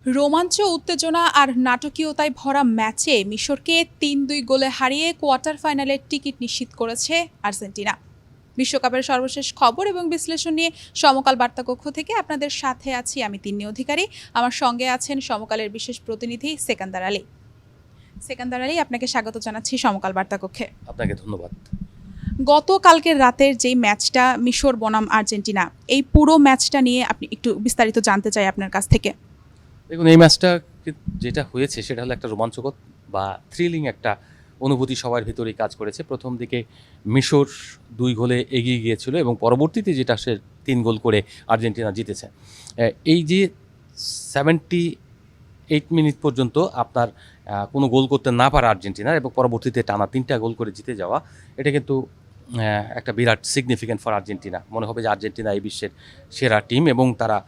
রোমাঞ্চ, উত্তেজনা আর নাটকীয়তায় ভরা ম্যাচে মিশরকে ৩-২ গোলে হারিয়ে কোয়ার্টার ফাইনালের টিকিট নিশ্চিত করেছে আর্জেন্টিনা। বিশ্বকাপের সর্বশেষ খবর এবং বিশ্লেষণ নিয়ে সমকাল বার্তাকক্ষ থেকে আপনাদের সাথে আছি আমি তিন্নি অধিকারী। আমার সঙ্গে আছেন সমকালের বিশেষ প্রতিনিধি সেকান্দার আলী। সেকান্দার আলী, আপনাকে স্বাগত জানাচ্ছি সমকাল বার্তাকক্ষে। আপনাকে ধন্যবাদ। গতকালকের রাতের যেই ম্যাচটা মিশর বনাম আর্জেন্টিনা, এই পুরো ম্যাচটা নিয়ে আপনি একটু বিস্তারিত জানতে চাই আপনার কাছ থেকে। দেখুন, এই ম্যাচটা যেটা হয়েছে সেটা হলো একটা রোমাঞ্চকর বা থ্রিলিং একটা অনুভূতি সবার ভিতরেই কাজ করেছে। প্রথম দিকে মিশর ২ গোলে এগিয়ে গিয়েছিল এবং পরবর্তীতে যেটা সে ৩ গোল করে আর্জেন্টিনা জিতেছে। এই যে 78 মিনিট পর্যন্ত আপনার কোনো গোল করতে না পারা আর্জেন্টিনার এবং পরবর্তীতে টানা ৩টা গোল করে জিতে যাওয়া, এটা কিন্তু একটা বিরাট সিগনিফিক্যান্ট ফর আর্জেন্টিনা। মনে হবে যে আর্জেন্টিনা এই বিশ্বের সেরা টিম এবং তারা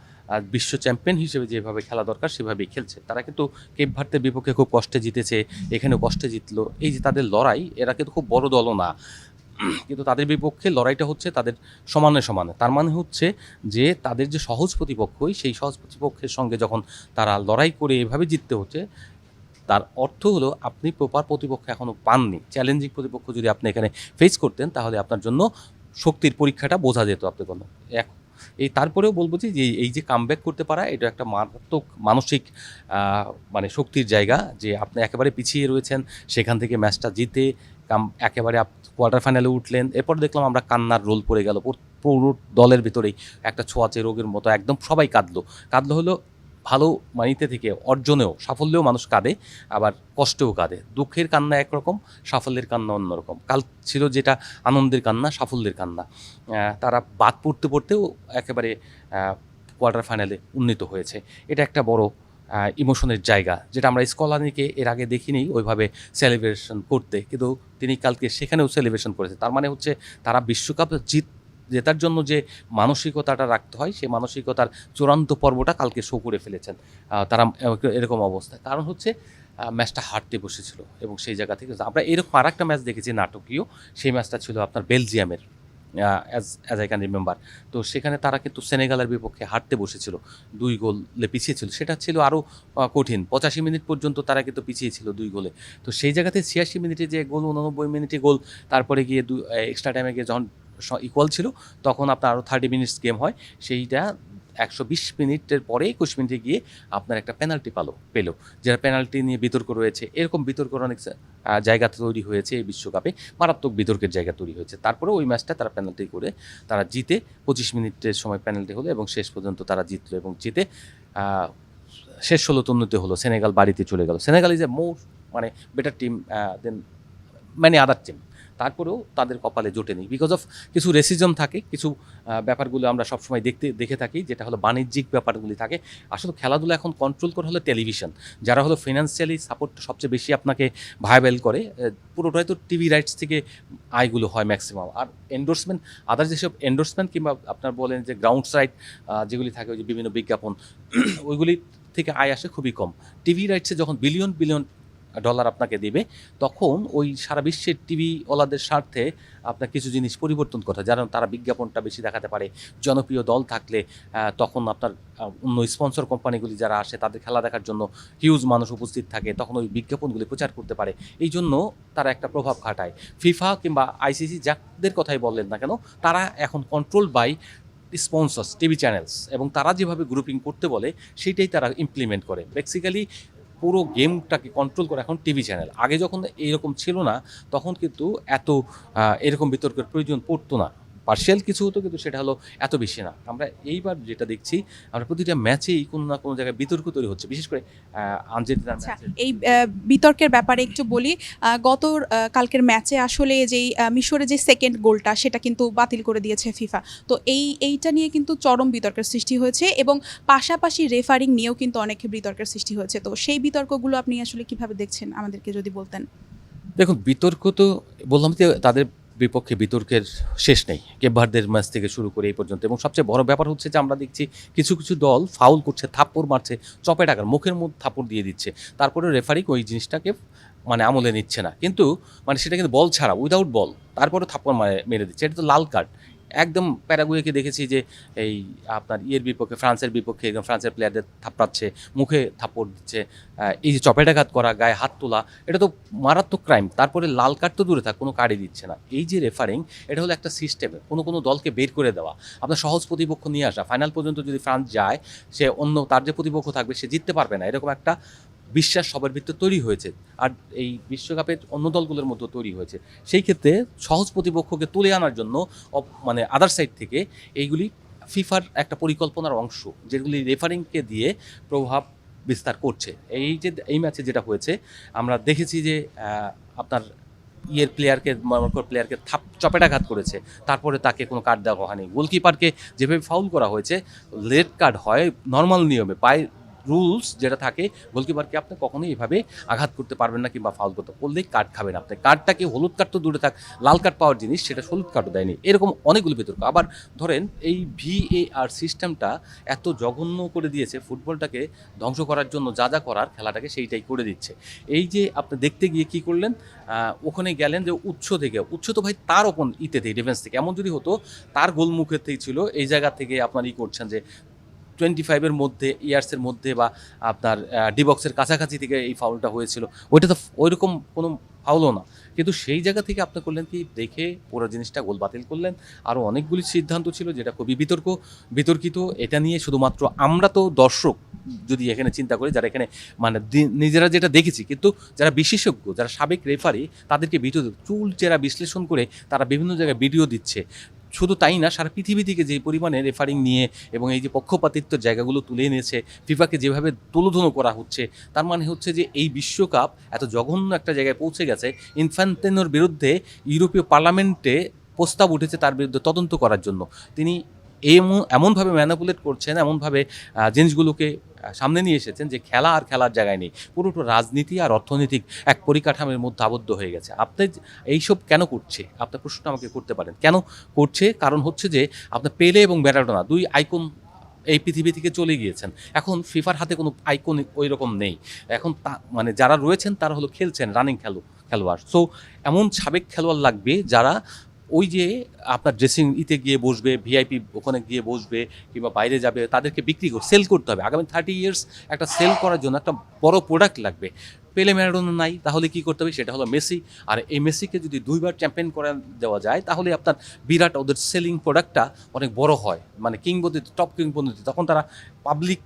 বিশ্ব চ্যাম্পিয়ন হিসেবে যেভাবে খেলা দরকার সেভাবেই খেলছে। তারা কিন্তু কেপ ভার্দের বিপক্ষে খুব কষ্টে জিতেছে, এখানেও কষ্টে জিতলো। এই যে তাদের লড়াই, এরা কিন্তু খুব বড় দলও না, কিন্তু তাদের বিপক্ষে লড়াইটা হচ্ছে তাদের সমানে সমানে। তার মানে হচ্ছে যে তাদের যে সহজ প্রতিপক্ষই, সেই সহজ প্রতিপক্ষের সঙ্গে যখন তারা লড়াই করে এভাবে জিততে হচ্ছে, তার অর্থ হলো আপনি প্রপার প্রতিপক্ষ এখনও পাননি। চ্যালেঞ্জিং প্রতিপক্ষ যদি আপনি এখানে ফেস করতেন তাহলে আপনার জন্য শক্তির পরীক্ষাটা বোঝা যেত আপনি কোনো এই। তারপরেও বলবো যে এই যে কামব্যাক করতে পারা, এটা একটা মারাত্মক মানসিক শক্তির জায়গা। যে আপনি একেবারে পিছিয়ে রয়েছেন, সেখান থেকে ম্যাচটা জিতে একেবারে কোয়ার্টার ফাইনালে উঠলেন। এরপর দেখলাম আমরা কান্নার রোল পড়ে গেল পুরো দলের ভিতরেই, একটা ছোঁয়াচে রোগের মতো একদম সবাই কাঁদলো হলো ভালো মানিতে থেকে অর্জনেও, সাফল্যেও মানুষ কাঁদে, আবার কষ্টেও কাঁদে। দুঃখের কান্না একরকম, সাফল্যের কান্না অন্যরকম। কাল ছিল যেটা আনন্দের কান্না, সাফল্যের কান্না। তারা বাদ পড়তে পড়তেও একেবারে কোয়ার্টার ফাইনালে উন্নীত হয়েছে। এটা একটা বড় ইমোশনের জায়গা, যেটা আমরা স্কলানিকে এর আগে দেখিনি ওইভাবে সেলিব্রেশন করতে, কিন্তু তিনি কালকে সেখানেও সেলিব্রেশন করেছে। তার মানে হচ্ছে তারা বিশ্বকাপ জেতার জন্য যে মানসিকতাটা রাখতে হয়, সেই মানসিকতার চূড়ান্ত পর্বটা কালকে শো করে ফেলেছেন তারা এরকম অবস্থা। কারণ হচ্ছে ম্যাচটা হারতে বসেছিল এবং সেই জায়গা থেকে আমরা এরকম আর একটা ম্যাচ দেখেছি নাটকীয়। সেই ম্যাচটা ছিল আপনার বেলজিয়ামের, অ্যাজ আই ক্যান রিমেম্বার। তো সেখানে তারা কিন্তু সেনেগালের বিপক্ষে হারতে বসেছিল, 2 গোলে পিছিয়ে ছিল। সেটা ছিল আরও কঠিন। 85 মিনিট পর্যন্ত তারা কিন্তু পিছিয়ে ছিল 2 গোলে। তো সেই জায়গাতে 86 মিনিটে যে গোল, 89 মিনিটে গোল, তারপরে গিয়ে এক্সট্রা টাইমে গিয়ে যখন ইকুয়াল ছিল, তখন আপনার আরও 30 মিনিটস গেম হয়। সেইটা 120 মিনিটের পরে 21 মিনিটে গিয়ে আপনার একটা পেনাল্টি পেলো, যেটা পেনাল্টি নিয়ে বিতর্ক রয়েছে। এরকম বিতর্ক অনেক জায়গা তৈরি হয়েছে এই বিশ্বকাপে, মারাত্মক বিতর্কের জায়গা তৈরি হয়েছে। তারপরে ওই ম্যাচটা তারা পেনাল্টি করে তারা জিতে, 25 মিনিটের সময় পেনাল্টি হলো এবং শেষ পর্যন্ত তারা জিতলো এবং জিতে শেষ 16তে উন্নতি হলো। সেনেগাল বাড়িতে চলে গেল। Senegal is a more better team than many other team. তারপরেও তাদের কপালে জোটেনি, বিকজ অফ কিছু রেসিজম থাকে, কিছু ব্যাপারগুলো আমরা সবসময় দেখে থাকি, যেটা হলো বাণিজ্যিক ব্যাপারগুলি থাকে। আসলে খেলাধুলা এখন কন্ট্রোল করে হলো টেলিভিশন, যারা হলো ফিনান্সিয়ালি সাপোর্ট সবচেয়ে বেশি আপনাকে ভায়াবেল করে। পুরোটাই তো টিভি রাইটস থেকে আয়গুলো হয় ম্যাক্সিমাম। আর এন্ডোর্সমেন্ট, আদার যেসব এন্ডোর্সমেন্ট কিংবা আপনার বলেন যে গ্রাউন্ড সাইড যেগুলি থাকে, ওই যে বিভিন্ন বিজ্ঞাপন, ওইগুলি থেকে আয় আসে খুবই কম। টিভি রাইটসে যখন বিলিয়ন বিলিয়ন ডলার আপনাকে দেবে, তখন ওই সারা বিশ্বের টিভিওয়ালাদের স্বার্থে আপনার কিছু জিনিস পরিবর্তন করতে হয়, যেন তারা বিজ্ঞাপনটা বেশি দেখাতে পারে। জনপ্রিয় দল থাকলে তখন আপনার অন্য স্পন্সর কোম্পানিগুলি যারা আসে, তাদের খেলা দেখার জন্য হিউজ মানুষ উপস্থিত থাকে, তখন ওই বিজ্ঞাপনগুলি প্রচার করতে পারে। এই জন্য তারা একটা প্রভাব খাটায়। ফিফা কিংবা আইসিসি যাদের কথাই বললেন না কেন, তারা এখন control by sponsors, TV channels, এবং তারা যেভাবে গ্রুপিং করতে বলে সেইটাই তারা ইমপ্লিমেন্ট করে। বেসিক্যালি পুরো গেমটাকে কন্ট্রোল করে এখন টিভি চ্যানেল। আগে যখন এইরকম ছিল না, তখন কিন্তু এত এরকম বিতর্কের প্রয়োজন পড়তো না। পার্শিয়াল কিছু হতো, কিন্তু সেটা হলো এত বেশি না। আমরা এইবার যেটা দেখছি, আমরা প্রতিটা ম্যাচেই কোনো না কোনো জায়গায় বিতর্ক তৈরি হচ্ছে, বিশেষ করে আর্জেন্টিনার ম্যাচে। এই বিতর্কের ব্যাপারে একটু বলি। কালকের ম্যাচে আসলে যেই মিশরের যে সেকেন্ড গোলটা, সেটা কিন্তু বাতিল করে দিয়েছে ফিফা। তো এইটা নিয়ে কিন্তু চরম বিতর্কের সৃষ্টি হয়েছে এবং পাশাপাশি রেফারিং নিয়েও কিন্তু অনেক বিতর্কের সৃষ্টি হয়েছে। তো সেই বিতর্কগুলো আপনি আসলে কিভাবে দেখছেন, আমাদেরকে যদি বলতেন। দেখুন, বিতর্ক তো বললাম যে তাদের বিপক্ষে বিতর্কের শেষ নেই, কেপ ভার্দের ম্যাচ থেকে শুরু করে এই পর্যন্ত। এবং সবচেয়ে বড় ব্যাপার হচ্ছে যে আমরা দেখছি কিছু কিছু দল ফাউল করছে, থাপ্পড় মারছে, চপে টাকার মুখের মধ্যে থাপ্পড় দিয়ে দিচ্ছে, তারপরে রেফারি ওই জিনিসটাকে আমলে নিচ্ছে না। কিন্তু সেটা কিন্তু বল ছাড়া, উইদাউট বল, তারপরে থাপ্পড় মেরে দিচ্ছে। এটা তো লাল কার্ড। একদম প্যারাগুয়েকে দেখেছি যে এই আপনার বিপক্ষে ফ্রান্সের বিপক্ষে একদম ফ্রান্সের প্লেয়ারদের থাপড়াচ্ছে, মুখে থাপ্পড় দিচ্ছে, এই যে চপেটাঘাত করা, গায়ে হাত তোলা, এটা তো মারাত্মক ক্রাইম। তারপরে লাল কার্ড তো দূরে থাক, কোনো কার্ডই দিচ্ছে না। এই যে রেফারিং, এটা হলো একটা সিস্টেমে কোনো দলকে বের করে দেওয়া, আপনার সহজ প্রতিপক্ষ নিয়ে আসা, ফাইনাল পর্যন্ত যদি ফ্রান্স যায়, সে অন্য তার যে প্রতিপক্ষ থাকবে সে জিততে পারবে না, এরকম একটা বিশ্বাস সবার ভিতরে তৈরি হয়েছে। আর এই বিশ্বকাপের অন্য দলগুলোর মধ্যে তৈরি হয়েছে। সেই ক্ষেত্রে সহজ প্রতিপক্ষকে তুলে আনার জন্য মানে আদার সাইড থেকে এইগুলি ফিফার একটা পরিকল্পনার অংশ, যেগুলি রেফারিংকে দিয়ে প্রভাব বিস্তার করছে। এই ম্যাচে যেটা হয়েছে, আমরা দেখেছি যে আপনার প্লেয়ারকে চপেটাঘাত করেছে, তারপরে তাকে কোনো কার্ড দেওয়া হয়নি। গোলকিপারকে যেভাবে ফাউল করা হয়েছে, রেড কার্ড হয় নর্মাল নিয়মে, বাই রুলস যেটা থাকে, গোলকিপারকে আপনি কখনোই এভাবে আঘাত করতে পারবেন না কিংবা ফাউল করতে করলেই কার্ড খাবেন আপনি। কার্ডটাকে হলুদ কার্ড তো দূরে থাক, লাল কার্ড পাওয়ার জিনিস, সেটা হলুদ কার্ডও দেয়নি। এরকম অনেকগুলো বিতর্ক। আবার ধরেন এই VAR সিস্টেমটা এত জঘন্য করে দিয়েছে, ফুটবলটাকে ধ্বংস করার জন্য যা যা করার খেলাটাকে সেইটাই করে দিচ্ছে। এই যে আপনি দেখতে গিয়ে কি করলেন, ওখানে গেলেন যে উৎস তো ভাই তার ওপর ডিফেন্স থেকে, এমন যদি হতো তার গোলমুখের থেকেই ছিল, এই জায়গা থেকে আপনার করছেন যে 25-এর মধ্যে ইয়ার্সের মধ্যে বা আপনার ডিবক্সের কাছাকাছি থেকে এই ফাউলটা হয়েছিল, ওইটা তো ওইরকম কোনো ফাউলও না। কিন্তু সেই জায়গা থেকে আপনি করলেন কি, দেখে পুরো জিনিসটা গোল বাতিল করলেন। আরও অনেকগুলি সিদ্ধান্ত ছিল যেটা খুবই বিতর্কিত। এটা নিয়ে শুধুমাত্র আমরা তো দর্শক যদি এখানে চিন্তা করি, যারা এখানে মানে নিজেরা যেটা দেখেছি, কিন্তু যারা বিশেষজ্ঞ, যারা সাবেক রেফারি, তাদেরকে ভিডিও চুলচেরা বিশ্লেষণ করে তারা বিভিন্ন জায়গায় ভিডিও দিচ্ছে। শুধু তাই না, সারা পৃথিবী থেকে যে পরিমাণে রেফারিং নিয়ে এবং এই যে পক্ষপাতিত্বের জায়গাগুলো তুলে এনেছে, ফিফাকে যেভাবে তুলোধুনো করা হচ্ছে, তার মানে হচ্ছে যে এই বিশ্বকাপ এত জঘন্য একটা জায়গায় পৌঁছে গেছে। ইনফ্যান্টিনোর বিরুদ্ধে ইউরোপীয় পার্লামেন্টে প্রস্তাব উঠেছে তার বিরুদ্ধে তদন্ত করার জন্য। তিনি এমনভাবে ম্যানিপুলেট করছেন, এমনভাবে জিনিসগুলোকে সামনে নিয়ে এসেছেন যে খেলা আর খেলার জায়গায় নেই, পুরোটা রাজনীতি আর অর্থনৈতিক এক পরিকাঠামোর মধ্যে আবদ্ধ হয়ে গেছে। আপনি এইসব কেন করছে, আপনার প্রশ্ন আমাকে করতে পারেন কেন করছে? কারণ হচ্ছে যে আপনার পেলে এবং ম্যারাডোনা দুই আইকন এই পৃথিবী থেকে চলে গিয়েছেন। এখন ফিফার হাতে কোনো আইকন ওই রকম নেই। এখন মানে যারা রয়েছেন তারা হলো খেলছেন, রানিং খেলোয়াড়। সো এমন সাবেক খেলোয়াড় লাগবে যারা ওই যে আপনার ড্রেসিং গিয়ে বসবে, ভিআইপি ওখানে গিয়ে বসবে কিংবা বাইরে যাবে, তাদেরকে সেল করতে হবে। আগামী 30 ইয়ার্স একটা সেল করার জন্য একটা বড় প্রোডাক্ট লাগবে। পেলে ম্যারাডোনা নাই, তাহলে কি করতে হবে? সেটা হলো মেসি। আর এই মেসিকে যদি 2বার চ্যাম্পিয়ন করে দেওয়া যায়, তাহলে আপনার বিরাট ওদের সেলিং প্রোডাক্টটা অনেক বড় হয়, মানে কিংবদন্তি, টপ কিংবদন্তি। তখন তারা পাবলিক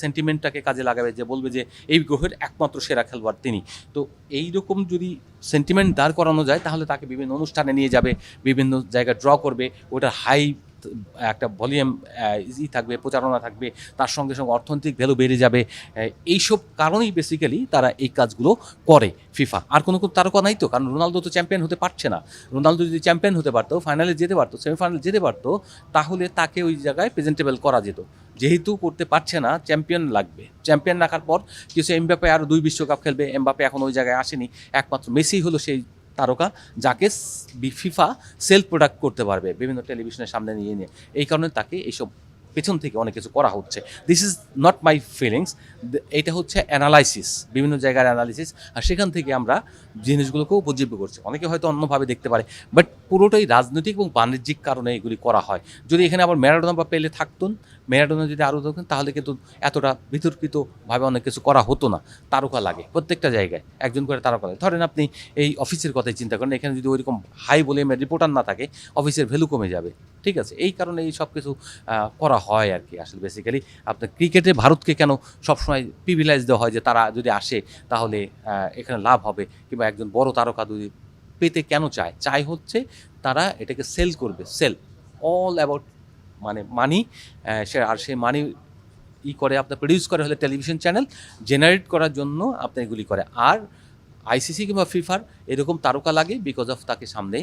সেন্টিমেন্টটাকে কাজে লাগাবে, যে বলবে যে এই গ্রহের একমাত্র সেরা খেলোয়াড় তিনি। তো এইরকম যদি সেন্টিমেন্ট দাঁড় করানো যায়, তাহলে তাকে বিভিন্ন অনুষ্ঠানে নিয়ে যাবে, বিভিন্ন জায়গায় ড্র করবে, ওটা হাই একটা ভলিউম থাকবে, প্রচারণা থাকবে, তার সঙ্গে সঙ্গে অর্থনৈতিক ভ্যালু বেড়ে যাবে। এইসব কারণেই বেসিক্যালি তারা এই কাজগুলো করে ফিফা। আর কোনো তারকা নাই তো, কারণ রোনালদো তো চ্যাম্পিয়ন হতে পারছে না। রোনালদো যদি চ্যাম্পিয়ন হতে পারতো, ফাইনালে যেতে পারতো, সেমিফাইনালে যেতে পারতো, তাহলে তাকে ওই জায়গায় প্রেজেন্টেবল করা যেত। যেহেতু করতে পারছে না, চ্যাম্পিয়ন লাগবে। চ্যাম্পিয়ন রাখার পর কিছু এমবাপ্পে আরও 2 বিশ্বকাপ খেলবে, এমবাপ্পে এখন ওই জায়গায় আসেনি। একমাত্র মেসি হলো সেই তারকা যাকে ফিফা সেলফ প্রোডাক্ট করতে পারবে বিভিন্ন টেলিভিশনের সামনে নিয়ে। এই কারণে তাকে এইসব পেছন থেকে অনেক কিছু করা হচ্ছে। This is not my feelings, এটা হচ্ছে অ্যানালাইসিস, বিভিন্ন জায়গার অ্যানালিসিস। আর সেখান থেকে আমরা জিনিসগুলোকেও উপজীব্য করছি। অনেকে হয়তো অন্যভাবে দেখতে পারে, বাট পুরোটাই রাজনৈতিক এবং বাণিজ্যিক কারণে এগুলি করা হয়। যদি এখানে আবার ম্যারাডোনা বা পেলে থাকতেন, ম্যারাডোনা যদি আরও থাকতেন, তাহলে কিন্তু এতটা বিতর্কিতভাবে অনেক কিছু করা হতো না। তারকা লাগে প্রত্যেকটা জায়গায়, একজন করে তারকা লাগে। ধরেন আপনি এই অফিসের কথাই চিন্তা করেন, এখানে যদি ওইরকম হাই ভলিউমের রিপোর্টার না থাকে, অফিসের ভ্যালু কমে যাবে। ঠিক আছে, এই কারণে এই সব কিছু করা হয় আর কি। আসলে বেসিক্যালি আপনার ক্রিকেটে ভারতকে কেন সবসময় প্রিভিলাইজ দেওয়া হয় যে তারা যদি আসে তাহলে এখানে লাভ হবে, কিংবা একজন বড় তারকা যদি পেতে কেন চায় হচ্ছে তারা এটাকে সেল করবে। সেল অল অ্যাবাউট মানে মানি। আর সেই মানি করে আপনার প্রডিউস করে হলে টেলিভিশন চ্যানেল, জেনারেট করার জন্য আপনি এগুলি করে। আর আইসিসি কিংবা ফিফার এরকম তারকা লাগে বিকজ অফ তাকে সামনে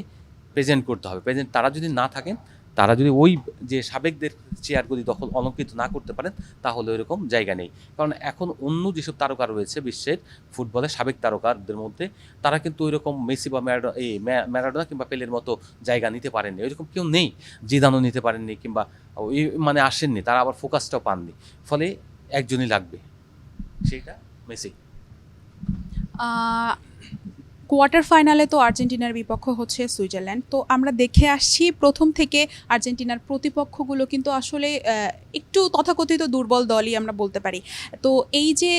প্রেজেন্ট করতে হবে। তারা যদি না থাকেন, তারা যদি ওই যে সাবেকদের চেয়ারগুলি দখল অলঙ্কৃত না করতে পারেন, তাহলে ওইরকম জায়গা নেই। কারণ এখন অন্য যেসব তারকা রয়েছে বিশ্বের ফুটবলের সাবেক তারকাদের মধ্যে, তারা কিন্তু ওইরকম মেসি বা ম্যারাডোনা কিংবা পেলের মতো জায়গা নিতে পারেননি। ওইরকম কেউ নেই, জিদানও নিতে পারেননি, কিংবা ওই মানে আসেননি, তারা আবার ফোকাসটাও পাননি। ফলে একজনই লাগবে, সেইটা মেসি। কোয়ার্টার ফাইনালে তো আর্জেন্টিনার বিপক্ষ হচ্ছে সুইজারল্যান্ড, তো আমরা দেখে আসছি প্রথম থেকে আর্জেন্টিনার প্রতিপক্ষগুলো কিন্তু আসলে একটু তথাকথিত দুর্বল দলই আমরা বলতে পারি। তো এই যে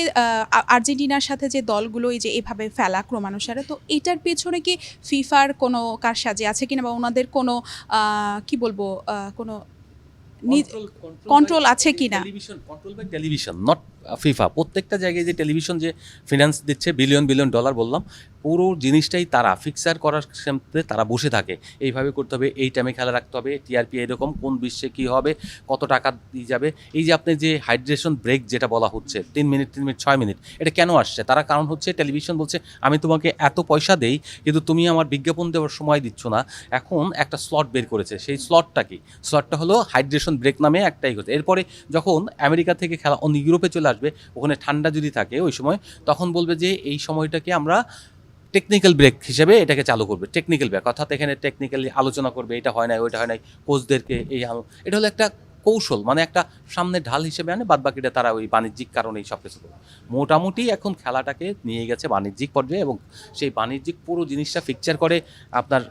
আর্জেন্টিনার সাথে যে দলগুলো এই যে এভাবে ফেলা ক্রমানুসারে, তো এটার পেছনে কি ফিফার কোনো কারসাজি আছে কিনা, বা ওনাদের কোনো কি বলবো কোনো কন্ট্রোল আছে কিনা? Control by television, not FIFA. প্রত্যেকটা জায়গায় যে টেলিভিশন যে ফিনান্স দিচ্ছে বিলিয়ন বিলিয়ন ডলার বললাম, পুরো জিনিসটাই তারা ফিক্সার করার ক্ষেত্রে তারা বসে থাকে। এইভাবে করতে হবে, এই টাইমে খেলা রাখতে হবে, টিআরপি এরকম, কোন বিশ্বে কী হবে, কত টাকা দিয়ে যাবে। এই যে আপনি যে হাইড্রেশন ব্রেক যেটা বলা হচ্ছে 3 মিনিট 3 মিনিট 6 মিনিট, এটা কেন আসছে? তারা কারণ হচ্ছে টেলিভিশন বলছে আমি তোমাকে এত পয়সা দেই কিন্তু তুমি আমার বিজ্ঞাপন দেওয়ার সময় দিচ্ছ না। এখন একটা স্লট বের করেছে, সেই স্লটটা কি? স্লটটা হলো হাইড্রেশন ব্রেক নামে একটাই হচ্ছে। এরপরে যখন আমেরিকা থেকে খেলা অন্য ইউরোপে চলে আসবে, ওখানে ঠান্ডা যদি থাকে ওই সময়, তখন বলবে যে এই সময়টাকে আমরা টেকনিক্যাল ব্রেক হিসেবে এটাকে চালু করবে। টেকনিক্যাল ব্রেক অর্থাৎ এখানে টেকনিক্যালি আলোচনা করবে, এটা হয় নাই ওইটা হয় নাই, কোচদেরকে এটা হলো একটা কৌশল, মানে একটা সামনে ঢাল হিসেবে আনে, বাদ বাকিটা তারা ওই বাণিজ্যিক কারণেই সব কিছু করে। মোটামুটি এখন খেলাটাকে নিয়ে গেছে বাণিজ্যিক পর্যায়ে, এবং সেই বাণিজ্যিক পুরো জিনিসটা ফিকচার করে আপনার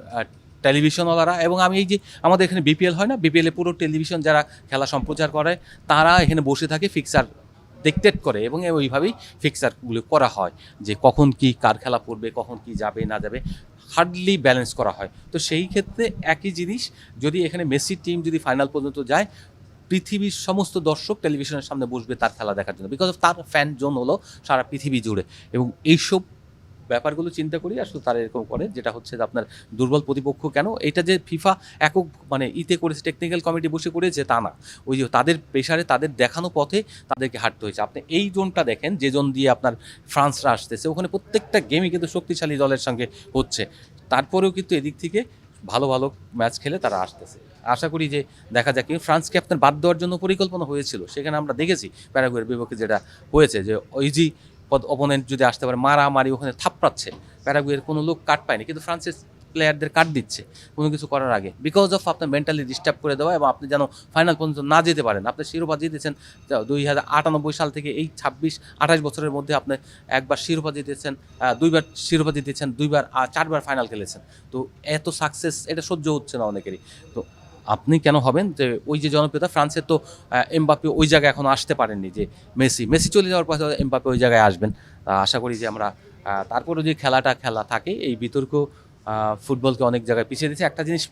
টেলিভিশনওয়ালারা। এবং আমি এই যে আমাদের এখানে বিপিএল হয় না, বিপিএলে পুরো টেলিভিশন যারা খেলা সম্প্রচার করে তারা এখানে বসে থাকে, ফিক্সার ডিকটেট করে, এবং ওইভাবেই ফিক্সারগুলো করা হয় যে কখন কি কার খেলা পড়বে, কখন কি যাবে না যাবে, হার্ডলি ব্যালেন্স করা হয়। তো সেই ক্ষেত্রে একই জিনিস, যদি এখানে মেসি টিম যদি ফাইনাল পর্যন্ত যায়, পৃথিবীর সমস্ত দর্শক টেলিভিশনের সামনে বসবে তার খেলা দেখার জন্য, বিকজ অফ তার ফ্যান জোন হলো সারা পৃথিবী জুড়ে। এবং এইসব ব্যাপারগুলো চিন্তা করি আসলে তারা এরকম করে, যেটা হচ্ছে যে আপনার দুর্বল প্রতিপক্ষ কেন এটা যে ফিফা একক মানে করেছে, টেকনিক্যাল কমিটি বসে করেছে তা না, ওই যে তাদের প্রেশারে তাদের দেখানো পথে তাদেরকে হাঁটতে হয়েছে। আপনি এই জোনটা দেখেন, যে জোন দিয়ে আপনার ফ্রান্সরা আসতেছে, ওখানে প্রত্যেকটা গেমই কিন্তু শক্তিশালী দলের সঙ্গে হচ্ছে, তারপরেও কিন্তু এদিক থেকে ভালো ভালো ম্যাচ খেলে তারা আসতেছে। আশা করি যে দেখা যাক, ফ্রান্সকে আপনার বাদ দেওয়ার জন্য পরিকল্পনা হয়েছিল, সেখানে আমরা দেখেছি প্যারাগুয়ের বিপক্ষে যেটা হয়েছে, যে ইজি অপোনেন্ট যদি আসতে পারে, মারামারি ওখানে থাপড়াচ্ছে, প্যারাগুয়ের কোনো লোক কাট পায়নি, কিন্তু ফ্রান্সের প্লেয়ারদের কাট দিচ্ছে কোনো কিছু করার আগে, বিকজ অফ আপনার মেন্টালি ডিস্টার্ব করে দেওয়া, এবং আপনি যেন ফাইনাল পর্যন্ত না যেতে পারেন। আপনি শিরোপা জিতেছেন 2098 সাল থেকে, এই 26-28 বছরের মধ্যে আপনি একবার শিরোপা জিতেছেন, দুইবার শিরোপা জিতেছেন, 4বার ফাইনাল খেলেছেন। তো এত সাকসেস এটা সহ্য হচ্ছে না অনেকেরই। তো আপনি কেন হবেন যে ওই যে জনপ্রিয়তা ফ্রান্সের, তো এমবাপ্পে ওই জায়গায় এখনও আসতে পারেননি, যে মেসি চলে যাওয়ার পর এমবাপ্পে ওই জায়গায় আসবেন। আশা করি যে আমরা তারপরে যে খেলা থাকে, এই বিতর্ক ফুটবলকে অনেক জায়গায় পিছিয়ে দিচ্ছে। একটা জিনিস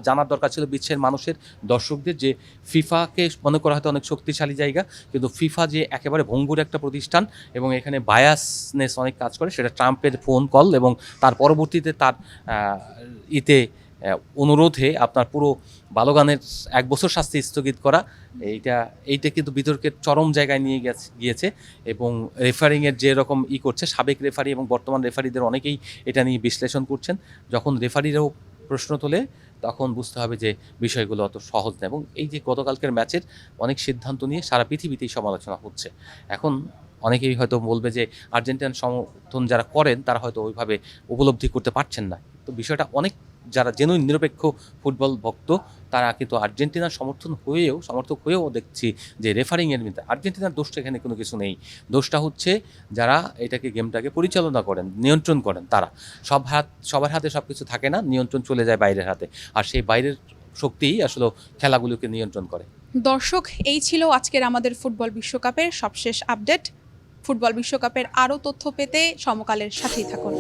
জানার দরকার ছিল বিশ্বের মানুষের, দর্শকদের, যে ফিফাকে মনে করা হয়তো অনেক শক্তিশালী জায়গা, কিন্তু ফিফা যে একেবারে ভঙ্গুর একটা প্রতিষ্ঠান, এবং এখানে বায়াসনেস অনেক কাজ করে, সেটা ট্রাম্পের ফোন কল এবং তার পরবর্তীতে তার অনুরোধে আপনার পুরো বালগানের 1 বছর শাস্তি স্থগিত করা, এইটা কিন্তু বিতর্কের চরম জায়গায় নিয়ে গিয়েছে। এবং রেফারিংয়ের যে রকম করছে, সাবেক রেফারি এবং বর্তমান রেফারিদের অনেকেই এটা নিয়ে বিশ্লেষণ করছেন। যখন রেফারিরাও প্রশ্ন তোলে, তখন বুঝতে হবে যে বিষয়গুলো অত সহজ না। এবং এই যে গতকালকের ম্যাচের অনেক সিদ্ধান্ত নিয়ে সারা পৃথিবীতেই সমালোচনা হচ্ছে। এখন অনেকেই হয়তো বলবে যে আর্জেন্টিনান সমর্থন যারা করেন তারা হয়তো ওইভাবে উপলব্ধি করতে পারছেন না, তো বিষয়টা অনেক যারা জেনুইন নিরপেক্ষ ফুটবল ভক্ত, তারা কিন্তু আর্জেন্টিনার সমর্থক হয়েও দেখছি যে রেফারিংয়ের মধ্যে আর্জেন্টিনার দোষটা এখানে কোনো কিছু নেই। দোষটা হচ্ছে যারা গেমটাকে পরিচালনা করেন, নিয়ন্ত্রণ করেন, তারা সবার হাতে সব কিছু থাকে না, নিয়ন্ত্রণ চলে যায় বাইরের হাতে, আর সেই বাইরের শক্তিই আসলে খেলাগুলোকে নিয়ন্ত্রণ করে। দর্শক, এই ছিল আজকের আমাদের ফুটবল বিশ্বকাপের সবশেষ আপডেট। ফুটবল বিশ্বকাপের আরও তথ্য পেতে সমকালের সাথেই থাকুন।